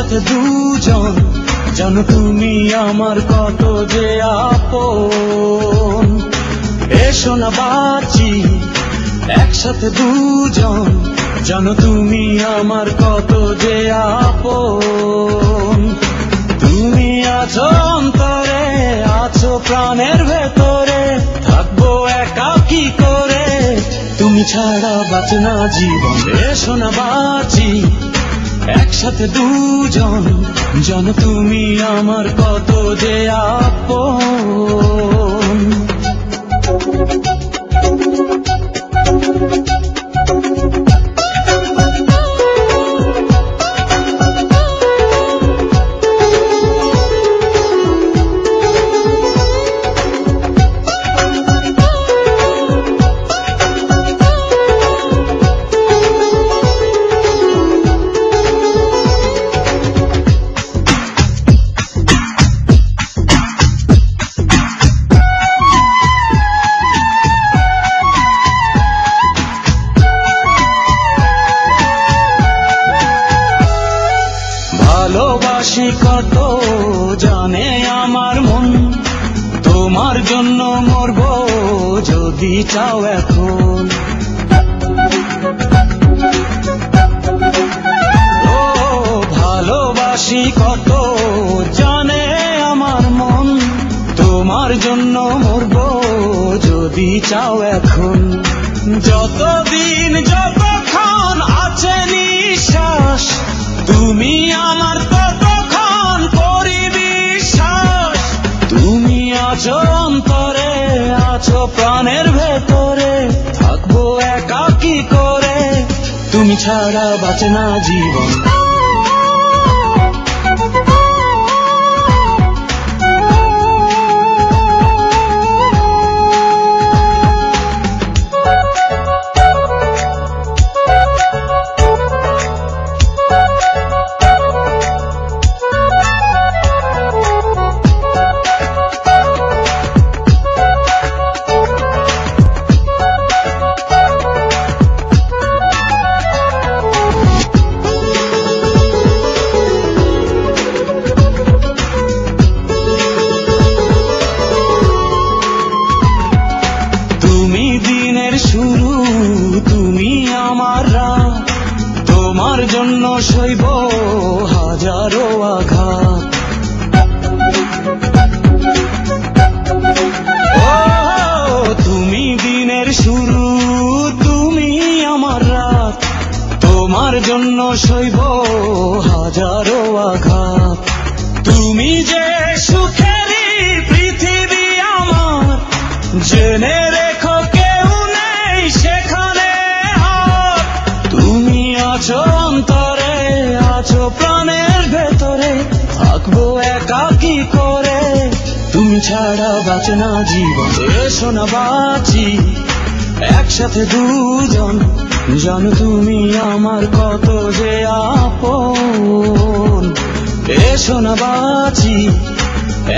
একসাথে দুজন, জানো তুমি আমার কত যে আপন। এসো না বাঁচি একসাথে দুজন, জানো তুমি আমার কত যে আপন। তুমি আছো অন্তরে, আছো প্রাণের ভেতরে, থাকবো একা কি করে, তুমি ছাড়া বাঁচে না জীবন। এসো না বাঁচি একসাথে দুজন, জানো তুমি আমার কত যে আপন। ভালোবাসি কত জানে আমার মন, তোমার জন্য মরবো যদি চাও এখন। ও ভালোবাসি কত জানে আমার মন, তোমার জন্য মরবো যদি চাও এখন। যতদিন যতক্ষণ আছে নিঃশ্বাস, তুমি আমার ততক্ষণ করি বিশ্বাস। তুমি আছো অন্তরে, আছো প্রাণের ভেতরে, থাকবো একা কি করে, তুমি ছাড়া বাঁচে না জীবন। শুরু তুমি আমার রাত, তোমার জন্য সইব হাজারো আঘাত। ও তুমি দিনের শুরু, তুমি আমার রাত, তোমার জন্য সইব হাজারো আঘাত। তুমি যে সুখেরই পৃথিবী আমার, জেনে রেখো সেখানে হাত। তুমি আছো অন্তরে, আছো প্রাণের ভেতরে, থাকবো একা কি করে, তুমি ছাড়া বাঁচে না জীবন। এসো না বাঁচি একসাথে দুজন, জানো তুমি আমার কত যে আপন। এসো না বাঁচি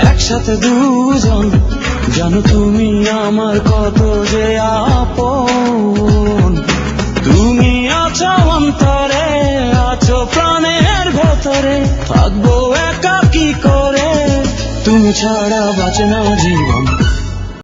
একসাথে দুজন, জানো তুমি আমার কত যে আপন। তুমি আছো অন্তরে, আছো প্রাণের ভেতরে, থাকবো একা কি করে, তুমি ছাড়া বাঁচে না জীবন।